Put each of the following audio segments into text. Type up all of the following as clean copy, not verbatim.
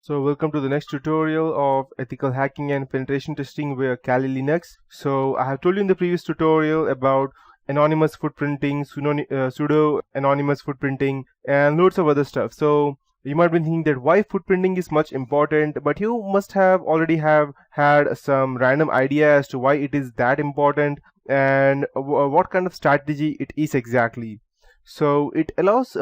So welcome to the next tutorial of ethical hacking and penetration testing with Kali Linux. So I have told you in the previous tutorial about anonymous footprinting, pseudo anonymous footprinting, and loads of other stuff. So you might be thinking that why footprinting is much important, but you must have already have had some random idea as to why it is that important and what kind of strategy it is exactly. So it allows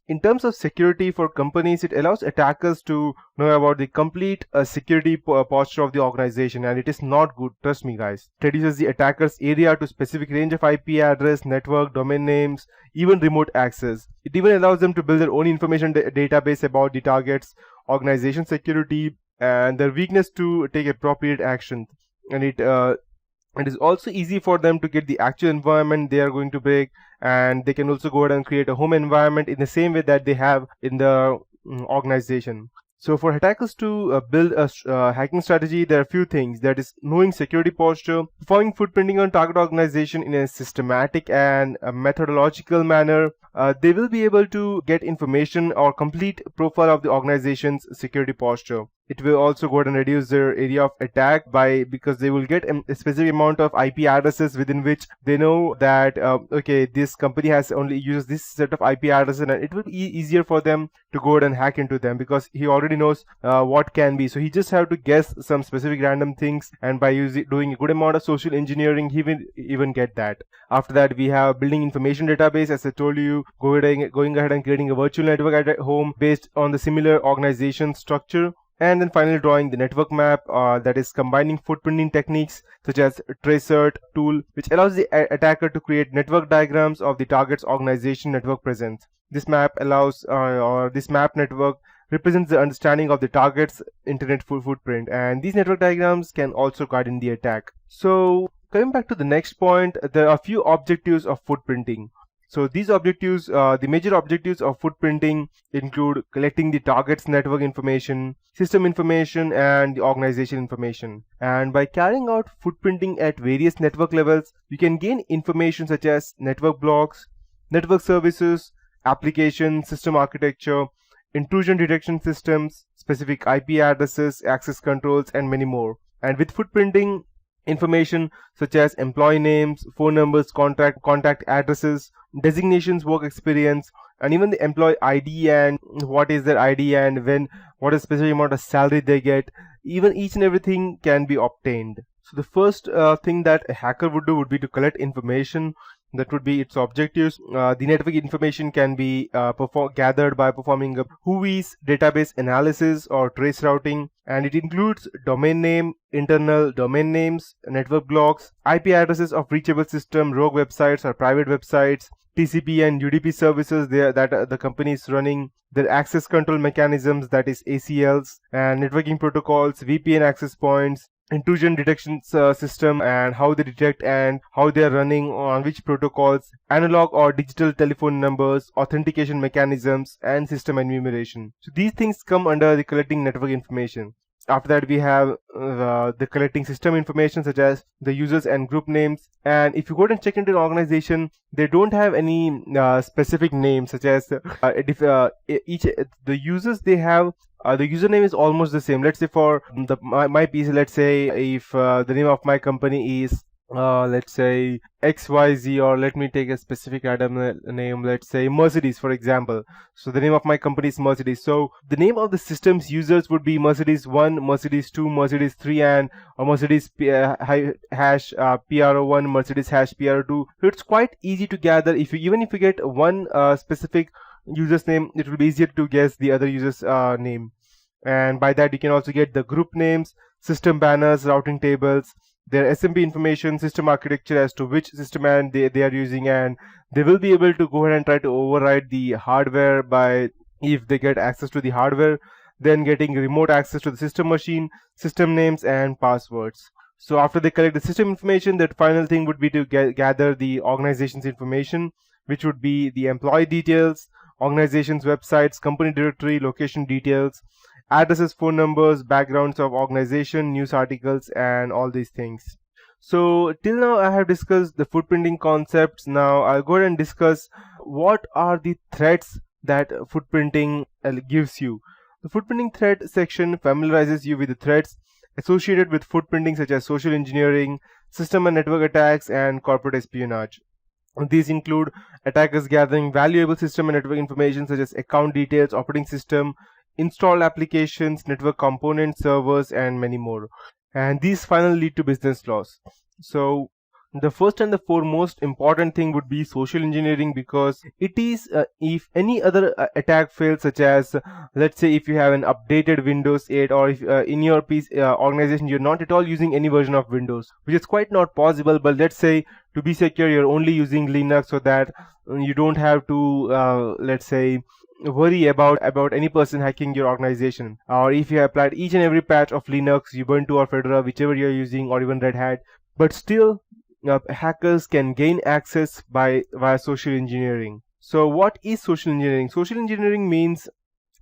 in terms of security for companies, it allows attackers to know about the complete security posture of the organization, and it is not good, trust me guys. It reduces the attacker's area to specific range of IP address, network, domain names, even remote access. It even allows them to build their own information database about the target's organization security and their weakness to take appropriate action. And it is also easy for them to get the actual environment they are going to break, and they can also go ahead and create a home environment in the same way that they have in the organization. So for attackers to build a hacking strategy, there are a few things. That is knowing security posture, performing footprinting on target organization in a systematic and a methodological manner. They will be able to get information or complete profile of the organization's security posture. It will also go ahead and reduce their area of attack because they will get a specific amount of IP addresses within which they know that okay, this company has only uses this set of IP addresses, and it will be easier for them to go ahead and hack into them because he already knows what can be. So he just have to guess some specific random things, and by doing a good amount of social engineering, he will even get that. After that, we have building information database. As I told you, going ahead and creating a virtual network at home based on the similar organization structure. And then finally drawing the network map, that is combining footprinting techniques such as tracert tool, which allows the attacker to create network diagrams of the target's organization network presence. This map allows or this map network represents the understanding of the target's internet footprint, and these network diagrams can also guide in the attack. So coming back to the next point, there are a few objectives of footprinting. So these objectives, the major objectives of footprinting include collecting the target's network information, system information, and the organization information. And by carrying out footprinting at various network levels, you can gain information such as network blocks, network services, application, system architecture, intrusion detection systems, specific IP addresses, access controls, and many more. And with footprinting, information such as employee names, phone numbers, contact addresses, designations, work experience, and even the employee ID and what is their ID and what is specific amount of salary they get, even each and everything can be obtained. So the first thing that a hacker would do would be to collect information. That would be its objectives. The network information can be gathered by performing a WHOIS database analysis or trace routing, and it includes domain name, internal domain names, network blocks, IP addresses of reachable system, rogue websites or private websites, TCP and UDP services that the company is running, their access control mechanisms, that is ACLs, and networking protocols, VPN access points, intrusion detection system and how they detect and how they are running on which protocols, analog or digital telephone numbers, authentication mechanisms, and system enumeration. So these things come under the collecting network information. After that, we have the collecting system information such as the users and group names. And if you go and check into an organization, they don't have any specific names such as the users they have. The username is almost the same. Let's say for my PC, let's say if the name of my company is let's say XYZ, or let me take a specific random name, let's say Mercedes for example. So the name of my company is Mercedes. So the name of the system's users would be Mercedes 1, Mercedes 2, Mercedes 3, and or Mercedes hash PRO1, Mercedes hash PRO2. So it's quite easy to gather. Even if you get one specific user's name, it will be easier to guess the other user's name. And by that you can also get the group names, system banners, routing tables, their SMB information, system architecture as to which system and they are using, and they will be able to go ahead and try to override the hardware by if they get access to the hardware, then getting remote access to the system machine, system names, and passwords. So after they collect the system information, that final thing would be to gather the organization's information, which would be the employee details, organization's websites, company directory, location details, addresses, phone numbers, backgrounds of organization, news articles, and all these things. So till now I have discussed the footprinting concepts. Now I'll go ahead and discuss what are the threats that footprinting gives you. The footprinting threat section familiarizes you with the threats associated with footprinting such as social engineering, system and network attacks, and corporate espionage. These include attackers gathering valuable system and network information such as account details, operating system, installed applications, network components, servers, and many more. And these finally lead to business loss. So the first and the foremost important thing would be social engineering, because it is if any other attack fails, such as let's say if you have an updated Windows 8, or if in your PC, organization you're not at all using any version of Windows, which is quite not possible, but let's say to be secure you're only using Linux, so that you don't have to let's say worry about any person hacking your organization. Or if you have applied each and every patch of Linux, Ubuntu or Fedora, whichever you're using, or even Red Hat, but still hackers can gain access via social engineering. So what is social engineering? Social engineering means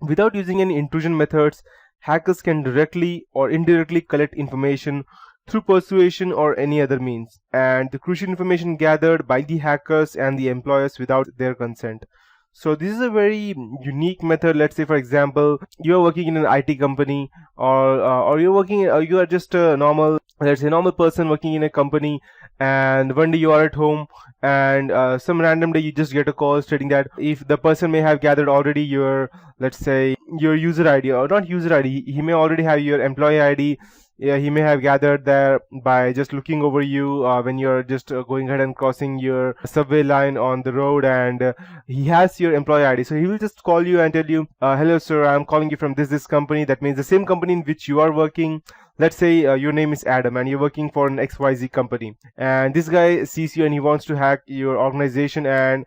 without using any intrusion methods, hackers can directly or indirectly collect information through persuasion or any other means, and the crucial information gathered by the hackers and the employers without their consent. So this is a very unique method. Let's say, for example, you are working in an IT company, or you're working, you are just a normal, let's say, normal person working in a company, and one day you are at home, and some random day you just get a call stating that if the person may have gathered already your, let's say, your user ID, or not user ID, he may already have your employee ID. Yeah, he may have gathered there by just looking over you when you're just going ahead and crossing your subway line on the road, and he has your employee ID. So he will just call you and tell you, hello sir, I'm calling you from this company. That means the same company in which you are working. Let's say your name is Adam and you're working for an XYZ company, and this guy sees you and he wants to hack your organization, and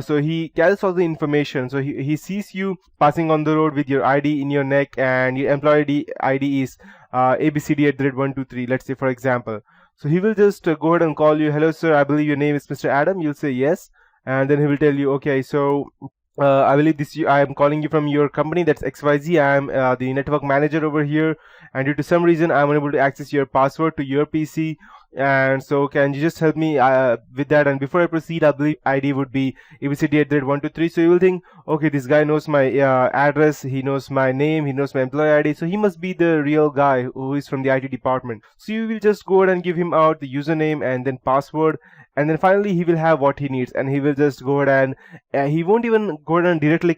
so he gathers all the information. So he sees you passing on the road with your ID in your neck, and your employee ID is ABCD@123, let's say, for example. So he will just go ahead and call you, hello sir, I believe your name is Mr. Adam. You'll say yes, and then he will tell you, okay, so I believe I am calling you from your company, that's XYZ. I am the network manager over here, and due to some reason I'm unable to access your password to your PC, and so can you just help me with that? And before I proceed, I believe ID would be ABCD@123. So you will think, okay, this guy knows my address, he knows my name, he knows my employee ID, so he must be the real guy who is from the IT department. So you will just go ahead and give him out the username and then password, and then finally he will have what he needs, and he will just go ahead and he won't even go ahead and directly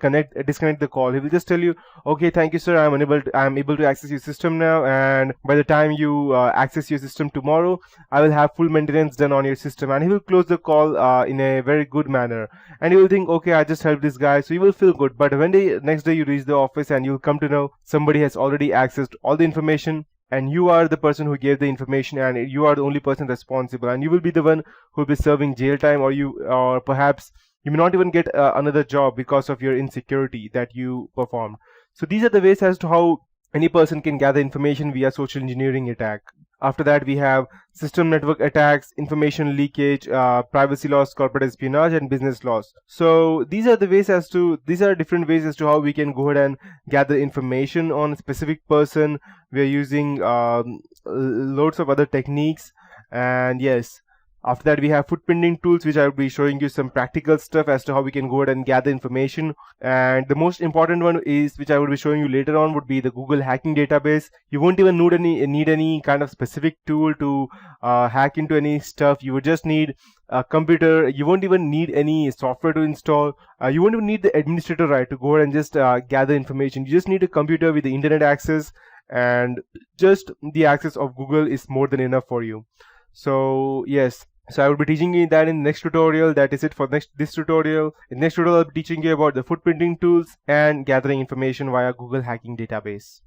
disconnect the call. He will just tell you, okay, thank you sir, I'm able to access your system now, and by the time you access your system tomorrow, I will have full maintenance done on your system. And he will close the call in a very good manner, and you will think, okay, I just helped this guy, so you will feel good. But when next day you reach the office, and you'll come to know somebody has already accessed all the information, and you are the person who gave the information, and you are the only person responsible, and you will be the one who will be serving jail time, or perhaps you may not even get another job because of your insecurity that you performed. So these are the ways as to how any person can gather information via social engineering attack. After that, we have system network attacks, information leakage, privacy loss, corporate espionage, and business loss. So these are different ways as to how we can go ahead and gather information on a specific person. We are using loads of other techniques, and yes. After that, we have footprinting tools, which I will be showing you some practical stuff as to how we can go ahead and gather information. And the most important one is, which I will be showing you later on, would be the Google hacking database. You won't even need any kind of specific tool to hack into any stuff. You would just need a computer. You won't even need any software to install. You won't even need the administrator right to go ahead and just gather information. You just need a computer with the internet access, and just the access of Google is more than enough for you. So yes. So I will be teaching you that in the next tutorial. That is it for this tutorial. In the next tutorial, I'll be teaching you about the footprinting tools and gathering information via Google hacking database.